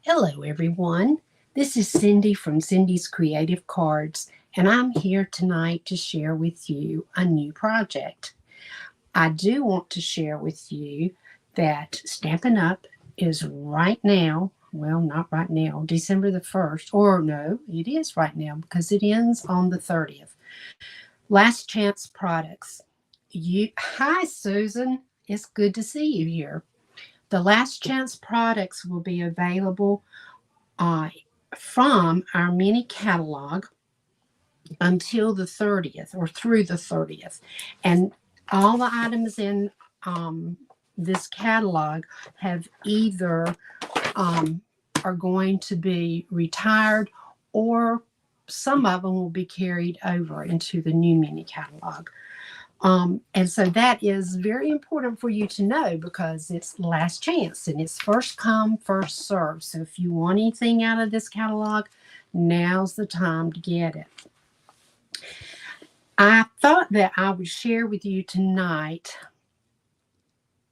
Hello, everyone. This is Cindy from Cindy's Creative Cards, and I'm here tonight to share with you a new project. I do want to share with you that Stampin' Up! Is right now, well, not right now, December the 1st, or no, it is right now because it ends on the 30th. Last Chance Products. Hi, Susan. It's good to see you here. The Last Chance products will be available uh, from our mini catalog until the 30th or through the 30th. And all the items in this catalog have either are going to be retired or some of them will be carried over into the new mini catalog. And so that is very important for you to know because it's last chance and it's first come, first served. So if you want anything out of this catalog, now's the time to get it. I thought that I would share with you tonight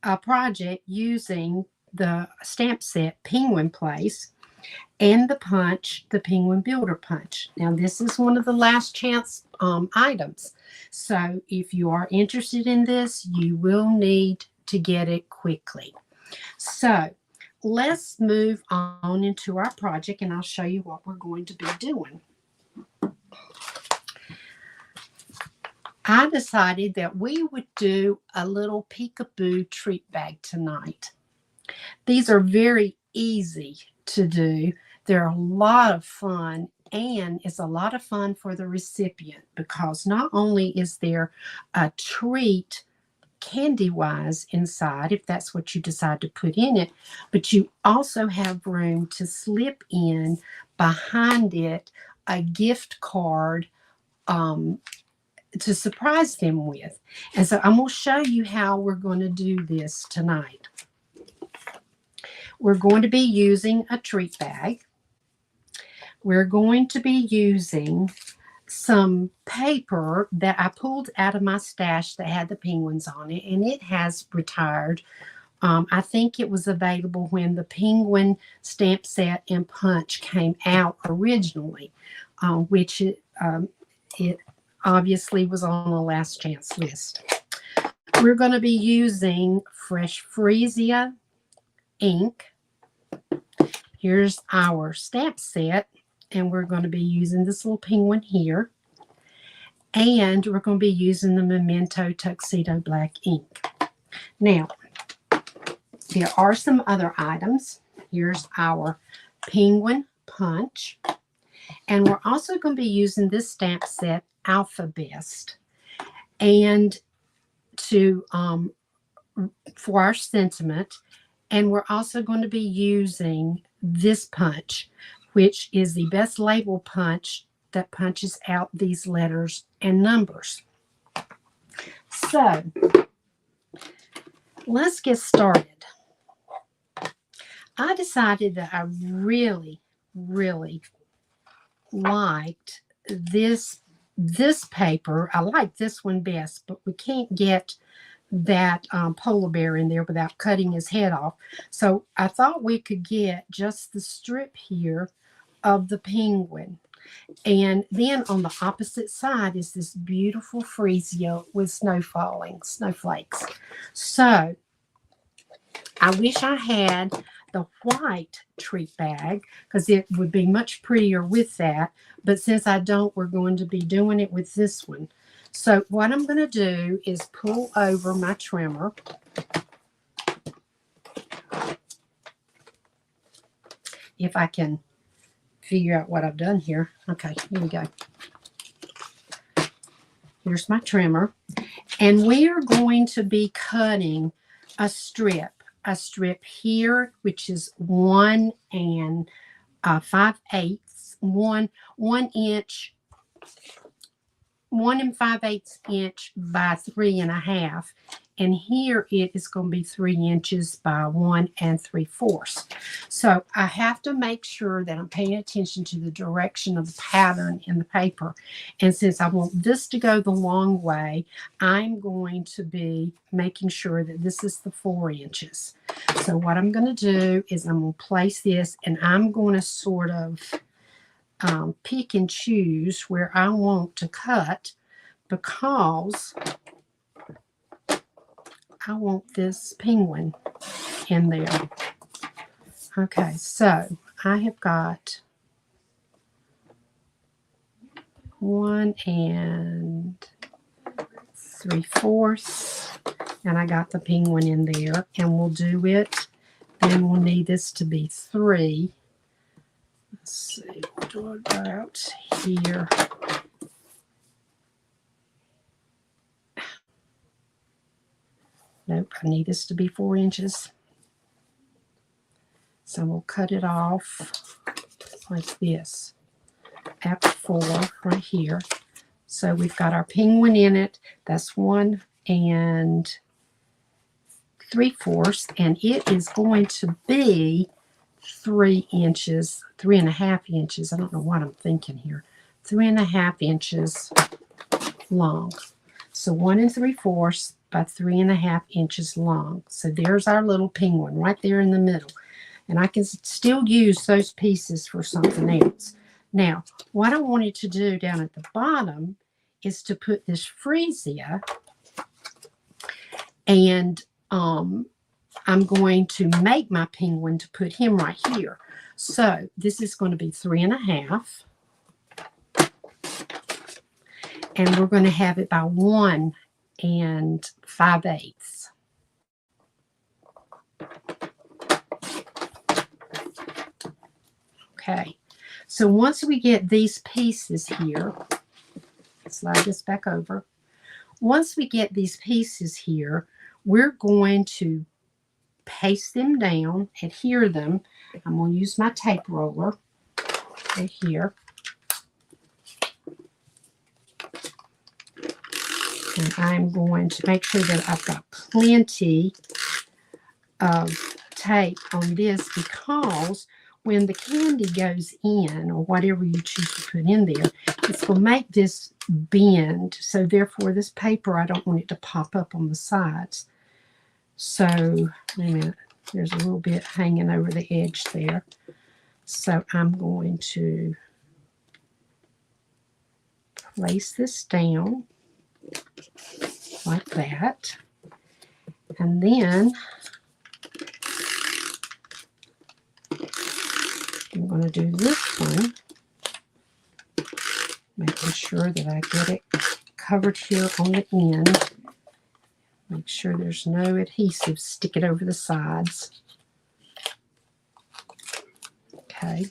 a project using the stamp set Penguin Place and the punch, the Penguin Builder Punch. Now, this is one of the last chance items. So if you are interested in this, you will need to get it quickly. So let's move on into our project and I'll show you what we're going to be doing. I decided that we would do a little peekaboo treat bag tonight. These are very easy to do. They're a lot of fun, and it's a lot of fun for the recipient because not only is there a treat candy-wise inside, if that's what you decide to put in it, but you also have room to slip in behind it a gift card to surprise them with. And so I'm going to show you how we're going to do this tonight. We're going to be using a treat bag. We're going to be using some paper that I pulled out of my stash that had the penguins on it, and it has retired. I think it was available when the Penguin stamp set and punch came out originally, which it obviously was on the last chance list. We're going to be using Fresh Freesia ink. Here's our stamp set, and we're going to be using this little penguin here. And we're going to be using the Memento Tuxedo Black ink. Now, there are some other items. Here's our Penguin punch. And we're also going to be using this stamp set, Alphabest, and for our sentiment. And we're also going to be using this punch, which is the Best Label punch that punches out these letters and numbers. So let's get started. I decided that I really, really liked this paper. I like this one best, but we can't get that polar bear in there without cutting his head off. So I thought we could get just the strip here of the penguin. And then on the opposite side is this beautiful freesia with snowflakes. So I wish I had the white treat bag because it would be much prettier with that. But since I don't, we're going to be doing it with this one. So what I'm going to do is pull over my trimmer. If I can figure out what I've done here. Okay, here we go. Here's my trimmer. And we are going to be cutting a strip here, which is 1 5/8, 1 inch, 1 5/8 inch by 3.5. And here it is going to be 3 inches by 1 3/4. So I have to make sure that I'm paying attention to the direction of the pattern in the paper. And since I want this to go the long way, I'm going to be making sure that this is the 4 inches. So what I'm going to do is I'm going to place this, and I'm going to sort of pick and choose where I want to cut, because I want this penguin in there. Okay, so I have got 1 3/4, and I got the penguin in there, and we'll do it. Then we'll need this to be 3. Let's see, we'll do it about here. Nope, I need this to be 4 inches. So we'll cut it off like this at 4 right here. So we've got our penguin in it. That's 1 3/4, and it is going to be 3 inches, 3.5 inches. I don't know what I'm thinking here. 3.5 inches long. So 1 3/4 by 3.5 inches long. So there's our little penguin right there in the middle. And I can still use those pieces for something else. Now, what I wanted to do down at the bottom is to put this freesia, and I'm going to make my penguin to put him right here. So this is going to be 3.5, and we're going to have it by 1 5/8. Okay, so once we get these pieces here, slide this back over. Once we get these pieces here, we're going to paste them down, adhere them. I'm going to use my tape roller right here. And I'm going to make sure that I've got plenty of tape on this, because when the candy goes in, or whatever you choose to put in there, it's going to make this bend. So therefore, this paper, I don't want it to pop up on the sides. So, wait a minute, there's a little bit hanging over the edge there. So I'm going to place this down like that. And then I'm going to do this one, making sure that I get it covered here on the end. Make sure there's no adhesive sticking over the sides. Okay,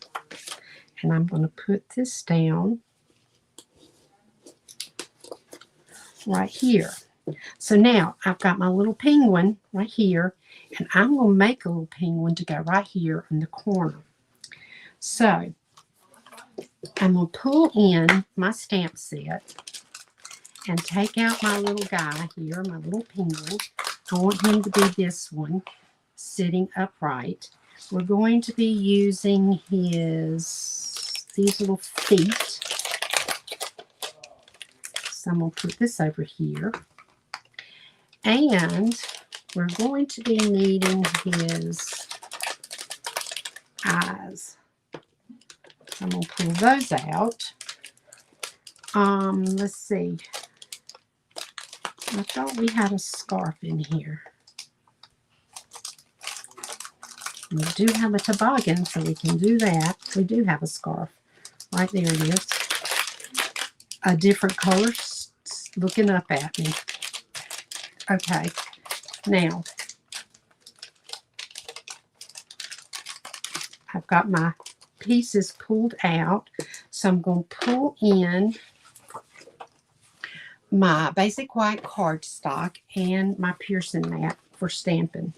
and I'm going to put this down right here. So now I've got my little penguin right here, and I'm going to make a little penguin to go right here in the corner. So I'm going to pull in my stamp set and take out my little guy here, my little penguin. I want him to be this one, sitting upright. We're going to be using these little feet. So I'm going to put this over here. And we're going to be needing his eyes. I'm going to pull those out. Let's see. I thought we had a scarf in here. We do have a toboggan, so we can do that. We do have a scarf. Right there it is. A different color looking up at me. Okay. Now, I've got my pieces pulled out, so I'm going to pull in my basic white cardstock and my Pearson mat for stamping.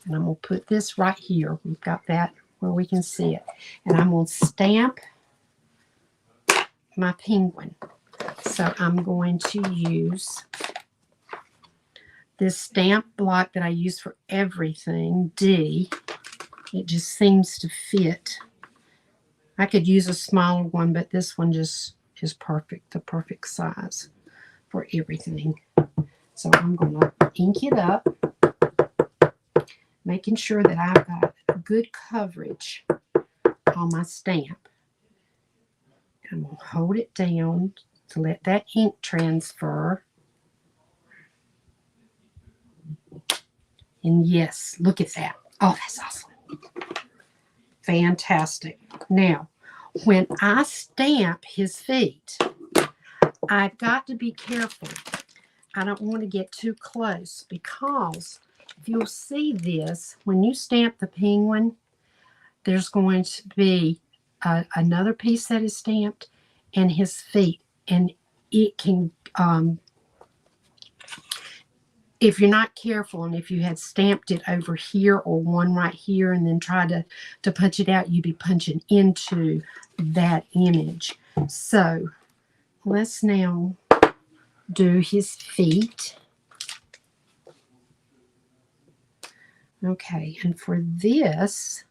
And I'm going to put this right here. We've got that where we can see it. And I'm going to stamp my penguin. So I'm going to use this stamp block that I use for everything, D. It just seems to fit. I could use a smaller one, but this one just is perfect, the perfect size for everything. So I'm going to ink it up. making sure that I've got good coverage on my stamp. I'm going to hold it down to let that ink transfer. And yes, look at that. Oh, that's awesome. Fantastic. Now, when I stamp his feet, I've got to be careful. I don't want to get too close, because if you'll see this, when you stamp the penguin, there's going to be another piece that is stamped and his feet. And it can, if you're not careful, and if you had stamped it over here or one right here and then try to punch it out, you'd be punching into that image. So let's now do his feet. Okay, and for this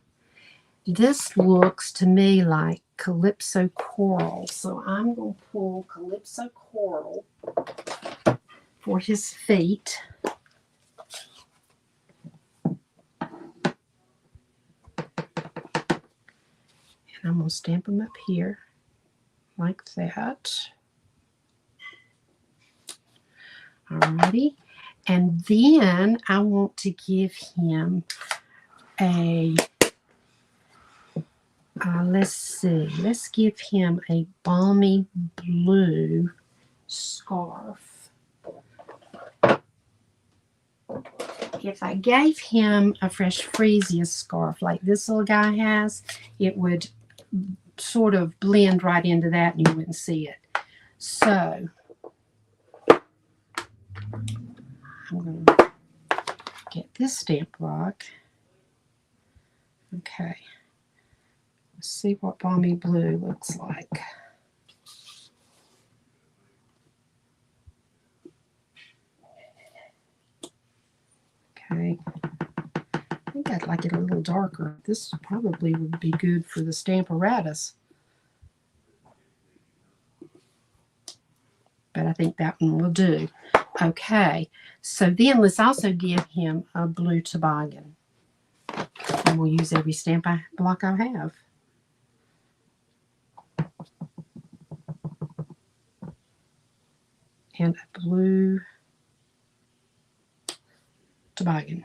looks to me like Calypso Coral. So I'm going to pull Calypso Coral for his feet. And I'm going to stamp them up here like that. Alrighty. And then I want to give him a, let's give him a balmy blue scarf. If I gave him a Fresh Freesia scarf like this little guy has, it would sort of blend right into that and you wouldn't see it. So I'm going to get this stamp block. Okay. Let's see what balmy blue looks like. Okay. I think I'd like it a little darker. This probably would be good for the Stamparatus. But I think that one will do. Okay, so then let's also give him a blue toboggan. And we'll use every stamp block I have. And a blue toboggan.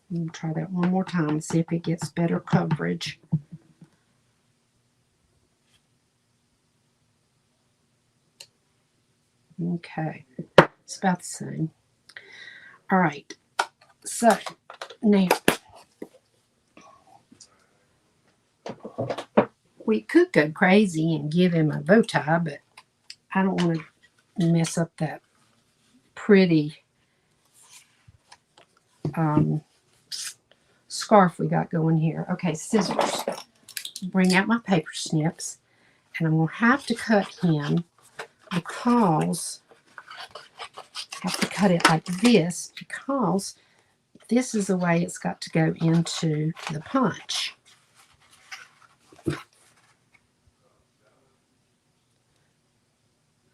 We'll try that one more time and see if it gets better coverage. Okay, it's about the same. All right, so now we could go crazy and give him a bow tie, but I don't want to mess up that pretty scarf we got going here. Okay, scissors. Bring out my paper snips, and I'm going to have to cut him, because I have to cut it like this, because this is the way it's got to go into the punch.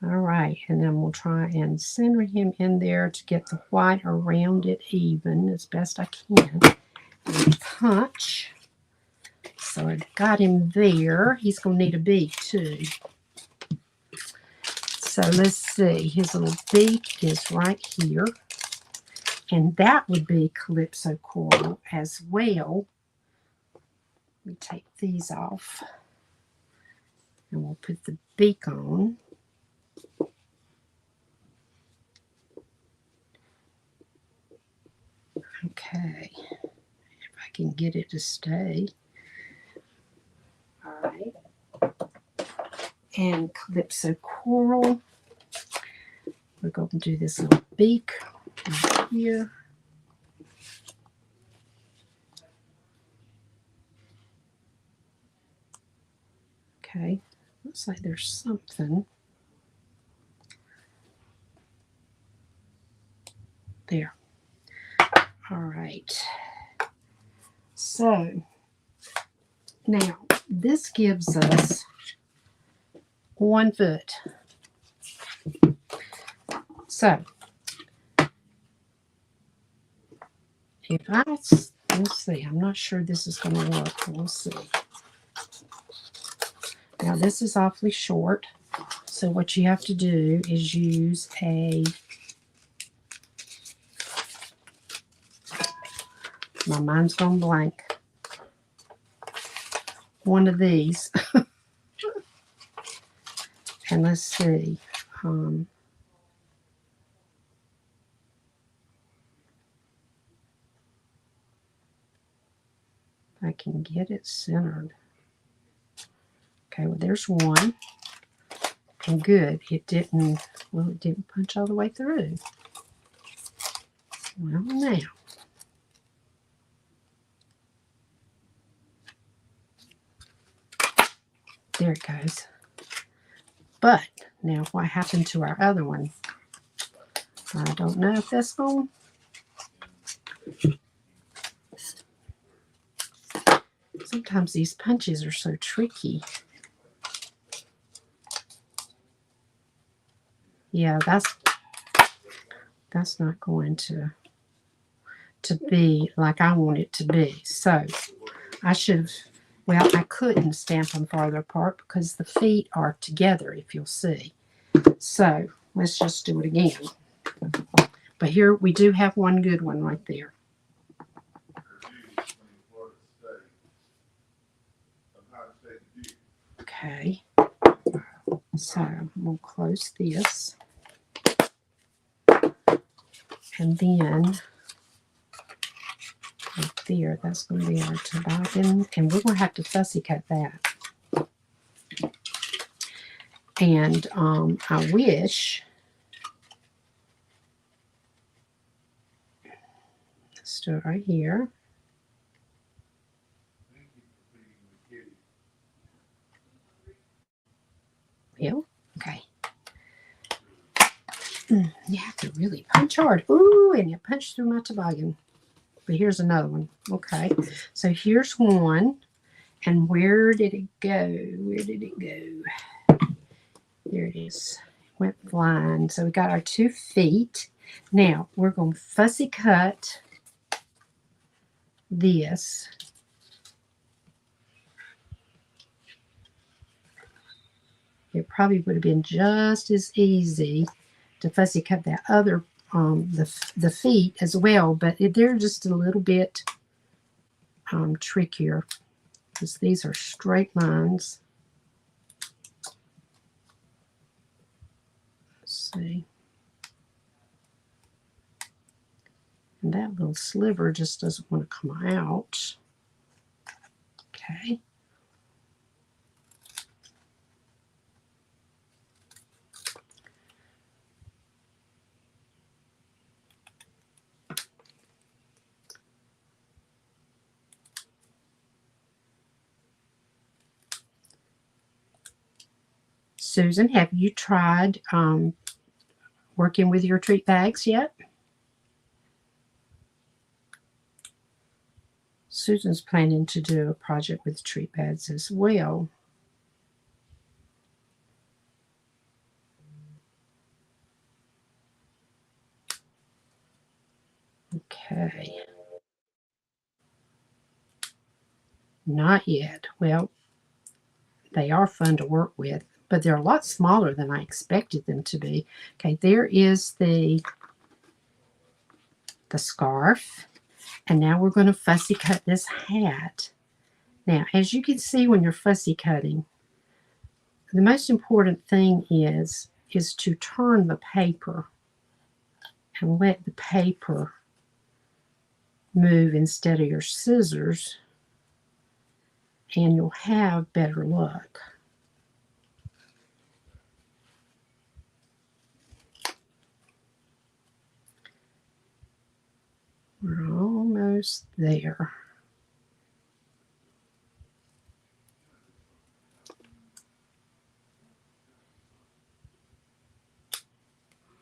All right, and then we'll try and center him in there to get the white around it even as best I can. And punch. So I got him there. He's going to need a beak too. So let's see. His little beak is right here. And that would be Calypso Coral as well. Let me take these off. And we'll put the beak on. Okay. If I can get it to stay. All right. And Calypso Coral. We're going to do this little beak right here. Okay, looks like there's something there. All right. So now this gives us 1 foot. So if I We'll see. I'm not sure this is going to work, but we'll see. Now this is awfully short, so what you have to do is use my mind's gone blank. One of these. And let's see. I can get it centered. Okay, well there's one. And good, it didn't punch all the way through. Well, now. There it goes. But now what happened to our other one? I don't know if that's going. Sometimes these punches are so tricky. Yeah, that's not going to be like I want it to be. So I should have, well, I couldn't stamp them farther apart because the feet are together, if you'll see. So let's just do it again. But here we do have one good one right there. Okay, so we'll close this, and then right there, that's going to be our toboggan, and we're going to have to fussy cut that. And I wish, let's do it right here. Well, okay. You have to really punch hard. Ooh, and you punch through my toboggan. But here's another one. Okay, so here's one. And where did it go? Where did it go? There it is. It went flying. So we got our 2 feet. Now we're going to fussy cut this. It probably would have been just as easy to fussy cut that other, the feet as well, but they're just a little bit trickier because these are straight lines. Let's see. And that little sliver just doesn't want to come out. Okay. Susan, have you tried working with your treat bags yet? Susan's planning to do a project with treat bags as well. Okay. Not yet. Well, they are fun to work with, but they're a lot smaller than I expected them to be. Okay, there is the scarf. And now we're going to fussy cut this hat. Now, as you can see when you're fussy cutting, the most important thing is to turn the paper and let the paper move instead of your scissors, and you'll have better luck. We're almost there.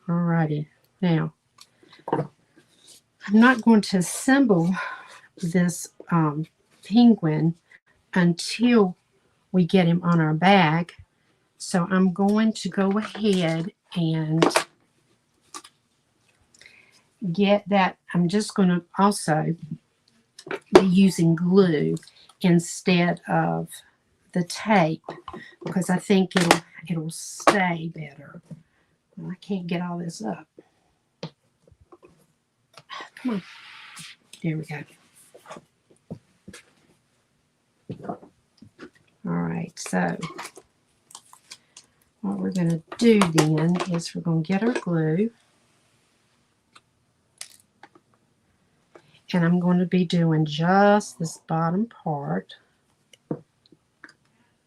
Alrighty, now I'm not going to assemble this penguin until we get him on our bag. So I'm going to go ahead and get that. I'm just going to also using glue instead of the tape, because I think it'll stay better. Well, I can't get all this up. Come on. There we go. All right, so what we're going to do then is we're going to get our glue. And I'm going to be doing just this bottom part.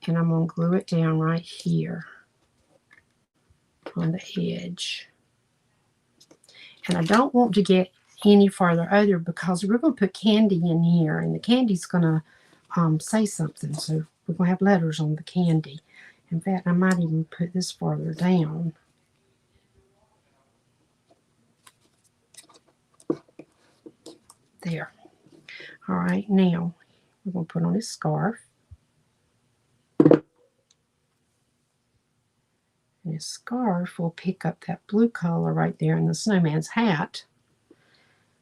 And I'm going to glue it down right here on the edge. And I don't want to get any farther over because we're going to put candy in here. And the candy's going to say something. So we're going to have letters on the candy. In fact, I might even put this farther down. There. All right, now we're going to put on his scarf. And his scarf will pick up that blue color right there in the snowman's hat.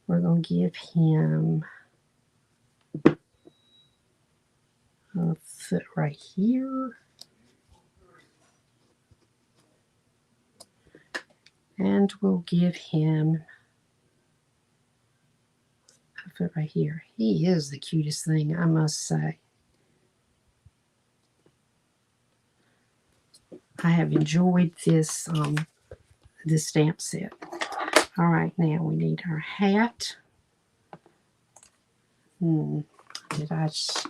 We're going to give him a foot right here. And we'll give him a foot right here. He is the cutest thing, I must say. I have enjoyed this this stamp set. All right, now we need our hat. Did I just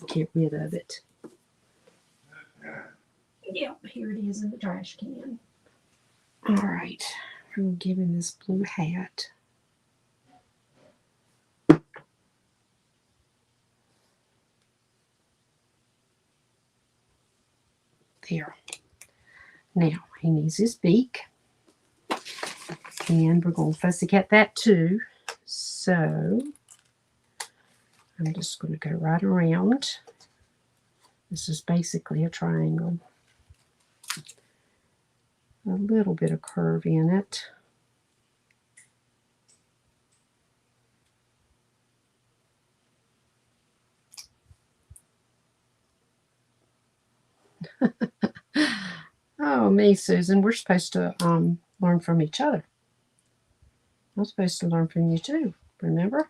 get rid of it? Yep, here it is in the trash can. All right, we're going to give him this blue hat. There. Now, he needs his beak. And we're going to fussy cut that too. So, I'm just going to go right around. This is basically a triangle. A little bit of curve in it. Oh, me, Susan, we're supposed to learn from each other. I'm supposed to learn from you too, remember?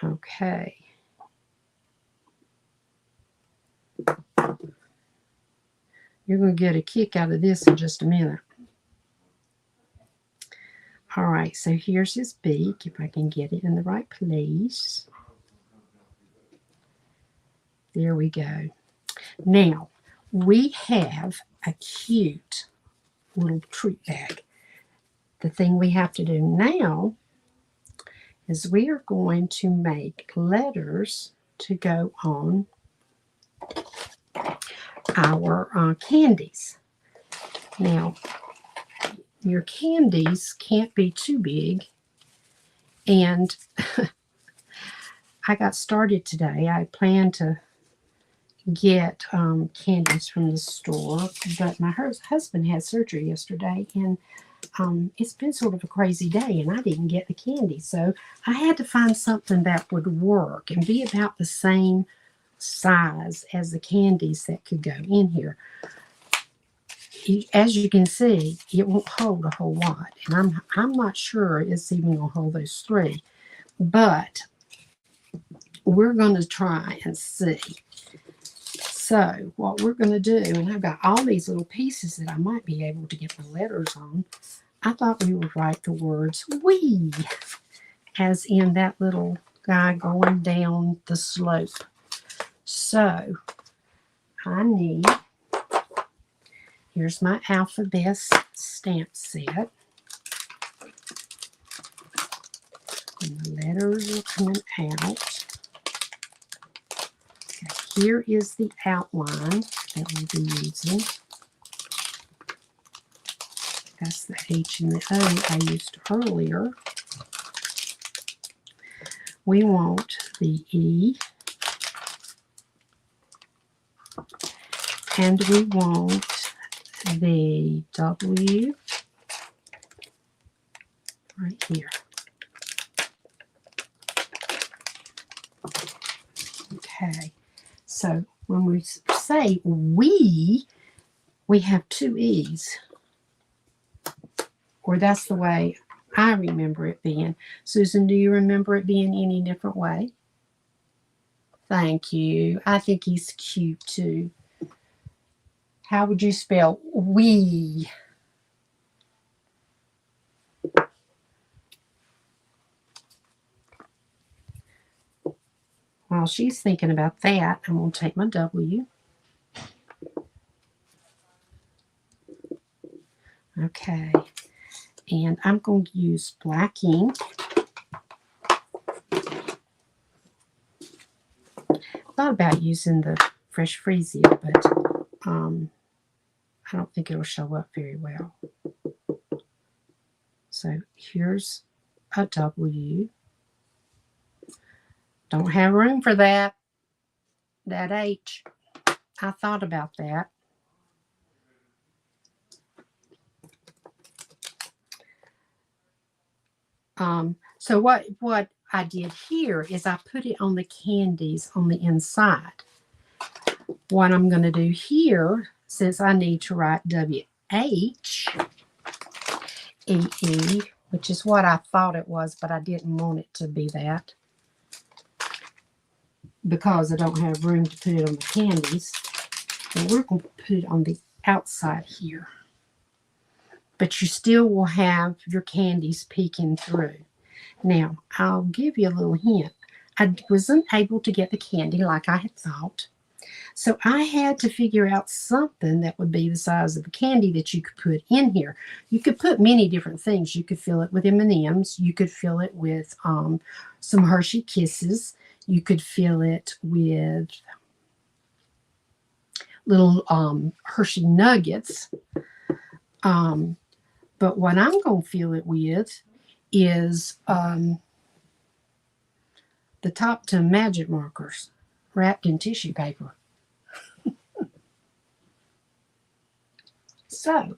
Okay. You're going to get a kick out of this in just a minute. All right, so here's his beak, if I can get it in the right place. There we go. Now, we have a cute little treat bag. The thing we have to do now is we are going to make letters to go on our candies. Now, your candies can't be too big. And I got started today. I planned to get candies from the store, but my husband had surgery yesterday, and it's been sort of a crazy day, and I didn't get the candy. So I had to find something that would work and be about the same size as the candies that could go in here. As you can see, it won't hold a whole lot, and I'm not sure it's even going to hold those 3, but we're going to try and see. So what we're going to do, and I've got all these little pieces that I might be able to get the letters on. I thought we would write the words "we," as in that little guy going down the slope. So I need, here's my alphabet stamp set. And the letters are coming out. Here is the outline that we'll be using. That's the H and the O I used earlier. We want the E. And we want the W. right here. Okay, so when we say we have two E's, or that's the way I remember it being. Susan, do you remember it being any different way? Thank you. I think he's cute too. How would you spell we? While she's thinking about that, I'm going to take my W. Okay. And I'm going to use black ink. Thought about using the Fresh Freesia, but I don't think it'll show up very well. So here's a W. Don't have room for that H. I thought about that. So what I did here is I put it on the candies on the inside. What I'm going to do here, since I need to write W-H-E-E, which is what I thought it was, but I didn't want it to be that because I don't have room to put it on the candies. And we're going to put it on the outside here. But you still will have your candies peeking through. Now, I'll give you a little hint. I wasn't able to get the candy like I had thought. So I had to figure out something that would be the size of the candy that you could put in here. You could put many different things. You could fill it with M&Ms. You could fill it with some Hershey Kisses. You could fill it with little Hershey Nuggets. But what I'm going to fill it with is the Top 10 magic markers wrapped in tissue paper. So,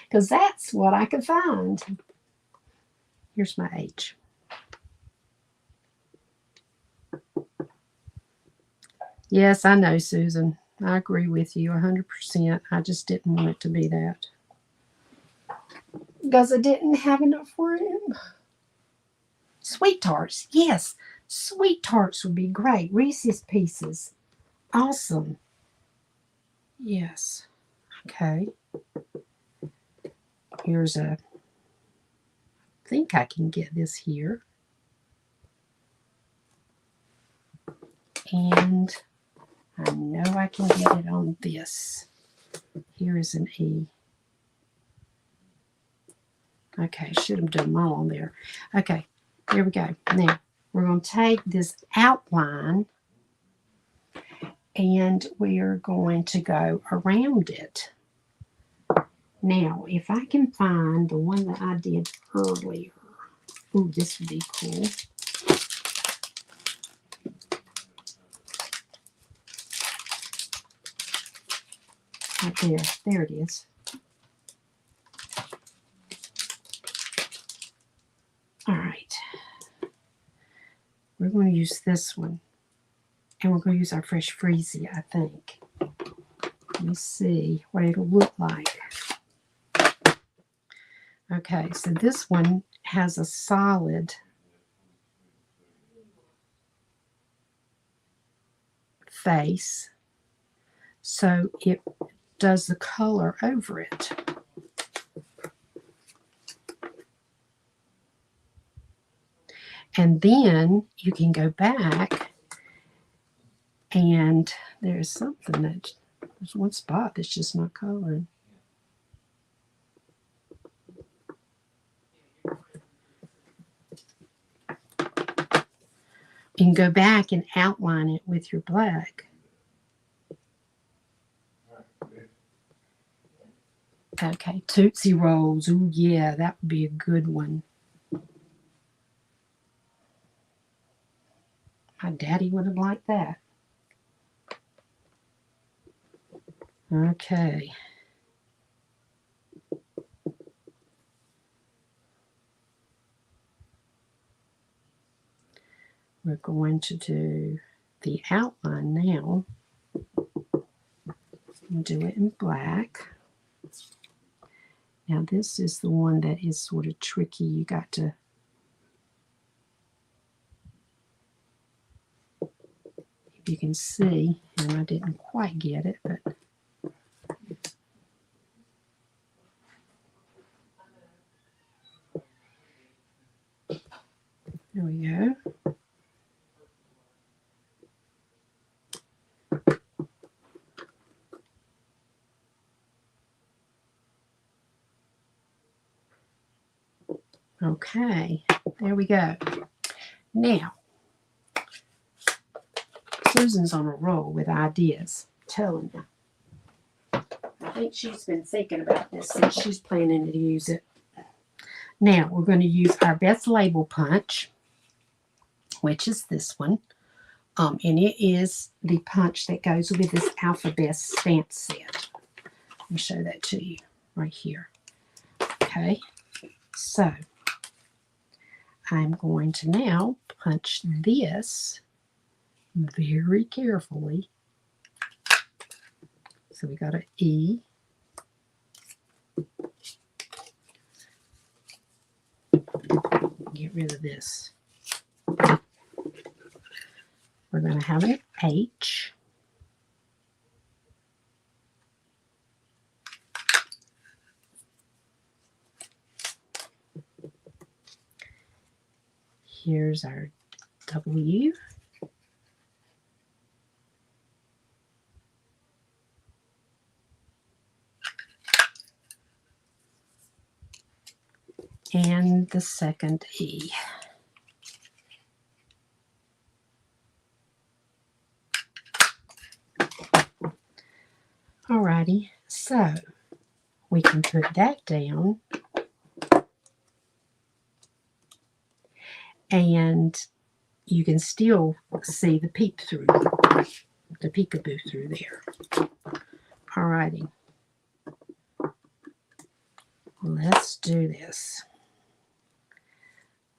because that's what I could find. Here's my H. Yes, I know, Susan. I agree with you 100%. I just didn't want it to be that. Because I didn't have enough room. Sweet tarts. Yes, sweet tarts would be great. Reese's Pieces. Awesome. Yes. Okay. Here's I think I can get this here. And I know I can get it on this. Here is an E. Okay, should have done them all on there. Okay, here we go. Now, we're going to take this outline and we are going to go around it. Now, if I can find the one that I did earlier. Ooh, this would be cool. Right there. There it is. All right. We're going to use this one. And we're going to use our Fresh Freesia, I think. Let me see what it'll look like. Okay, so this one has a solid face. So it does the color over it. And then you can go back and there's something that, there's one spot that's just not coloring. You can go back and outline it with your black. Okay, Tootsie Rolls. Ooh, yeah, that would be a good one. My daddy would have liked that. Okay. We're going to do the outline now. We'll do it in black. Now this is the one that is sort of tricky. You got to you can see, and I didn't quite get it, but there we go. Okay, there we go. Now, Susan's on a roll with ideas, I'm telling you. I think she's been thinking about this since she's planning to use it. Now, we're going to use our best label punch, which is this one. And it is the punch that goes with this Alphabet stamp set. Let me show that to you right here. Okay, so I'm going to now punch this very carefully. So we got an E. Get rid of this. We're going to have an H. Here's our W. And the second E. Alrighty, so we can put that down, and you can still see the peep through, the peekaboo through there. Alrighty, let's do this.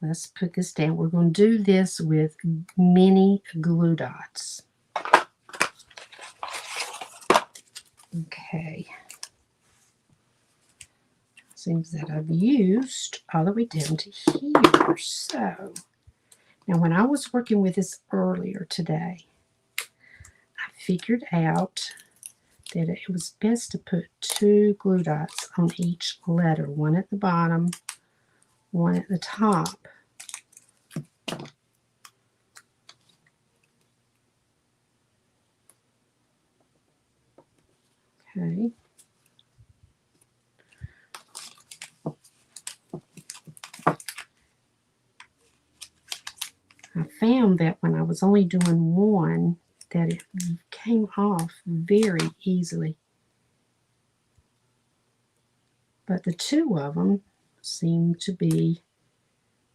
Let's put this down. We're going to do this with mini glue dots. Okay. Seems that I've used all the way down to here. So, now when I was working with this earlier today, I figured out that it was best to put 2 glue dots on each letter, one at the bottom, one at the top. Okay. I found that when I was only doing one, that it came off very easily. But the 2 of them seem to be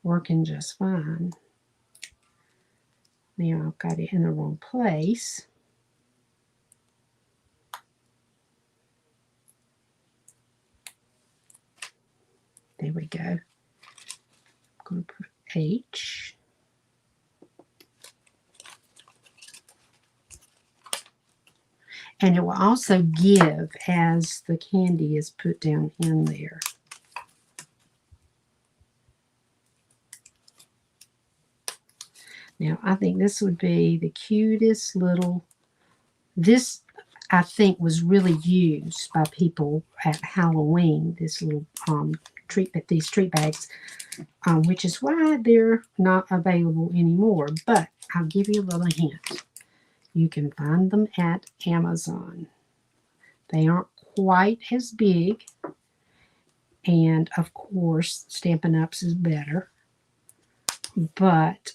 working just fine. Now I've got it in the wrong place. There we go. I'm going to put H. And it will also give as the candy is put down in there. Now, I think this would be the cutest little, this I think was really used by people at Halloween, this little these treat bags, which is why they're not available anymore. But I'll give you a little hint. You can find them at Amazon. They aren't quite as big, and of course, Stampin' Ups is better. But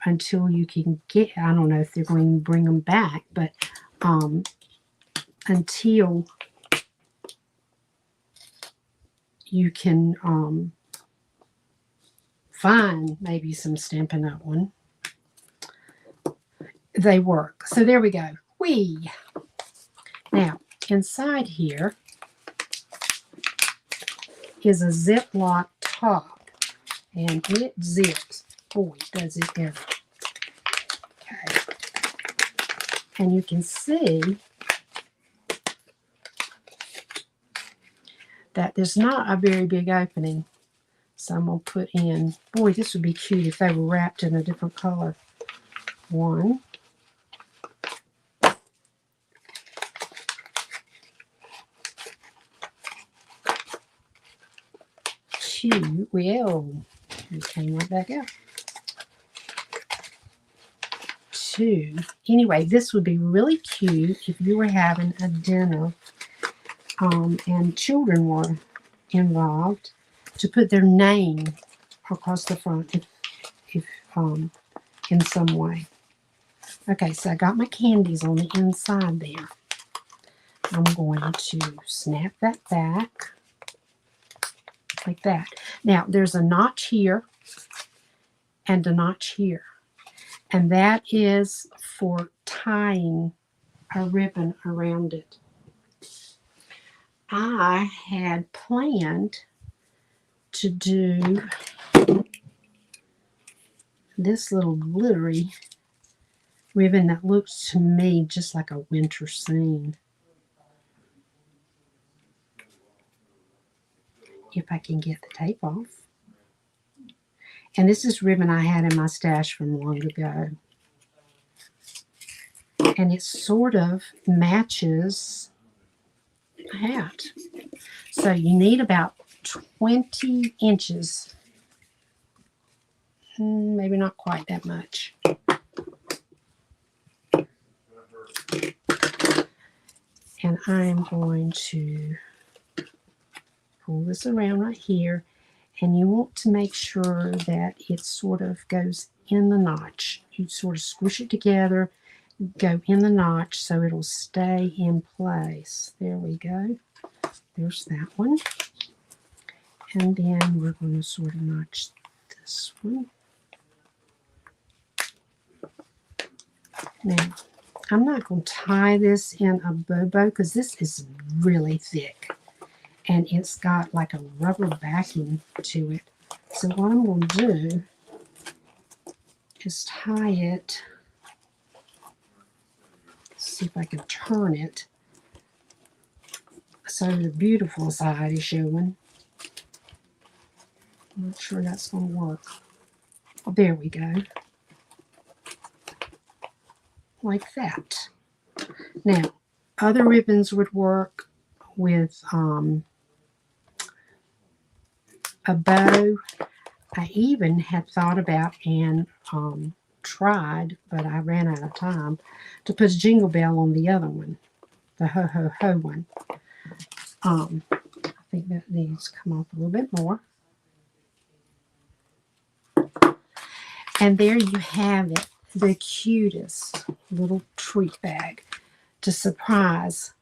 until you can get, I don't know if they're going to bring them back, but until you can find maybe some Stampin' Up one, they work. So there we go. Whee! Now, inside here is a Ziploc top, and it zips. Boy, does it ever. And you can see that there's not a very big opening. So I'm going to put in, boy, this would be cute if they were wrapped in a different color. 1, 2, well, it came right back out. 2. Anyway, this would be really cute if you were having a dinner and children were involved, to put their name across the front if in some way. Okay, so I got my candies on the inside there. I'm going to snap that back like that. Now, there's a notch here and a notch here, and that is for tying a ribbon around it. I had planned to do this little glittery ribbon that looks to me just like a winter scene. If I can get the tape off. And this is ribbon I had in my stash from long ago. And it sort of matches the hat. So you need about 20 inches. Maybe not quite that much. And I'm going to pull this around right here, and you want to make sure that it sort of goes in the notch. You sort of squish it together, go in the notch so it'll stay in place. There we go. There's that one. And then we're going to sort of notch this one. Now, I'm not going to tie this in a bow because this is really thick. And it's got like a rubber backing to it. So what I'm going to do is tie it. See if I can turn it so the beautiful side is showing. I'm not sure that's going to work. Oh, there we go. Like that. Now, other ribbons would work with a bow. I even had thought about and tried, but I ran out of time, to put a jingle bell on the other one, the ho ho ho one. I think that needs to come off a little bit more. And there you have it, the cutest little treat bag to surprise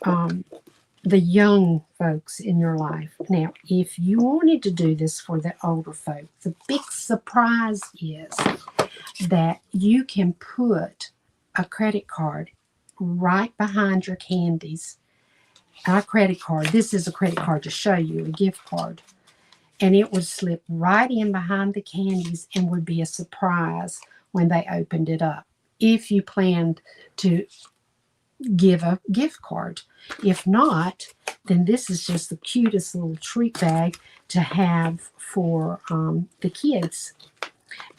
the young folks in your life. Now, if you wanted to do this for the older folk, the big surprise is that you can put a credit card right behind your candies. A credit card. This is a credit card to show you, a gift card. And it would slip right in behind the candies and would be a surprise when they opened it up, if you planned to give a gift card. If not, then this is just the cutest little treat bag to have for the kids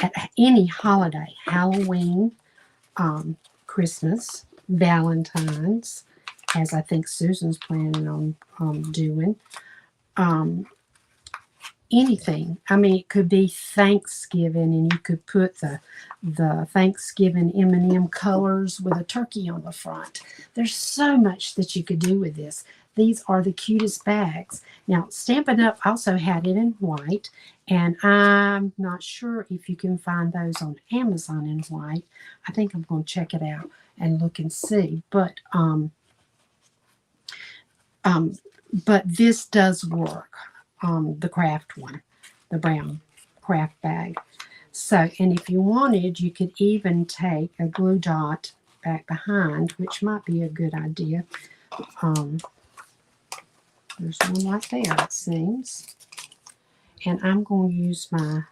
at any holiday. Halloween, Christmas, Valentine's, as I think Susan's planning on doing. Anything. I mean, it could be Thanksgiving, and you could put the Thanksgiving M&M colors with a turkey on the front. There's so much that you could do with this. These are the cutest bags. Now, Stampin' Up! Also had it in white, and I'm not sure if you can find those on Amazon in white. I think I'm going to check it out and look and see. But this does work. The craft one, the brown craft bag. So, and if you wanted, you could even take a glue dot back behind, which might be a good idea. There's one right there, it seems. And I'm going to use my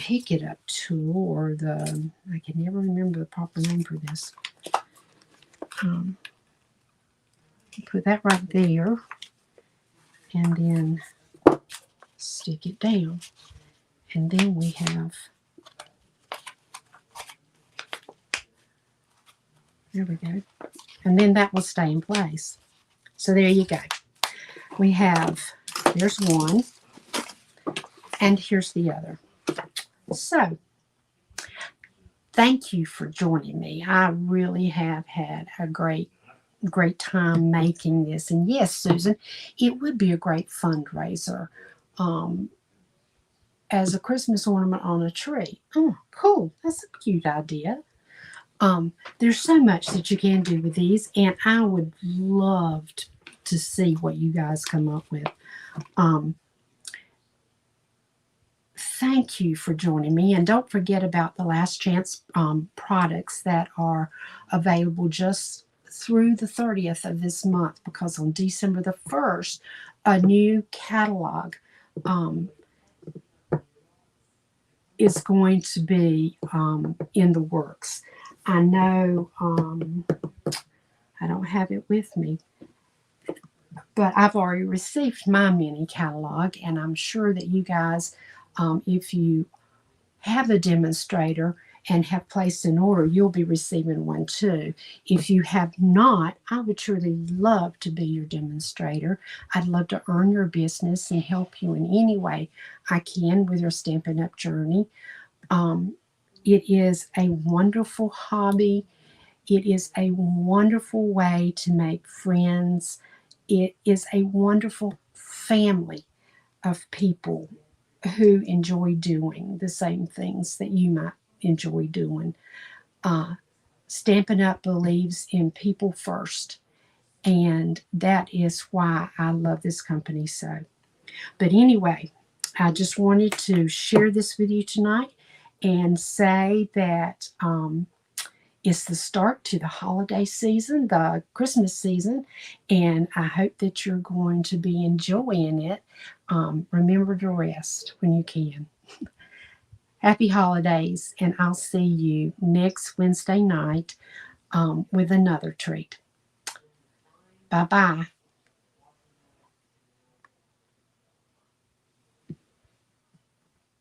pick it up tool, or I can never remember the proper name for this. Put that right there, and then stick it down. And then we have, there we go. And then that will stay in place. So there you go. We have, there's one, and here's the other. So thank you for joining me. I really have had a great time making this. And yes, Susan, it would be a great fundraiser as a Christmas ornament on a tree. Oh, cool. That's a cute idea. There's so much that you can do with these, and I would love to see what you guys come up with. Thank you for joining me, and don't forget about the Last Chance products that are available just through the 30th of this month, because on December the 1st, a new catalog is going to be in the works. I know I don't have it with me, but I've already received my mini catalog, and I'm sure that you guys, if you have a demonstrator and have placed an order, you'll be receiving one too. If you have not, I would truly love to be your demonstrator. I'd love to earn your business and help you in any way I can with your Stampin' Up! Journey. It is a wonderful hobby. It is a wonderful way to make friends. It is a wonderful family of people who enjoy doing the same things that you might enjoy doing. Stampin' Up! Believes in people first, and that is why I love this company so. But anyway, I just wanted to share this with you tonight and say that it's the start to the holiday season, the Christmas season, and I hope that you're going to be enjoying it. Remember to rest when you can. Happy holidays, and I'll see you next Wednesday night with another treat. Bye-bye.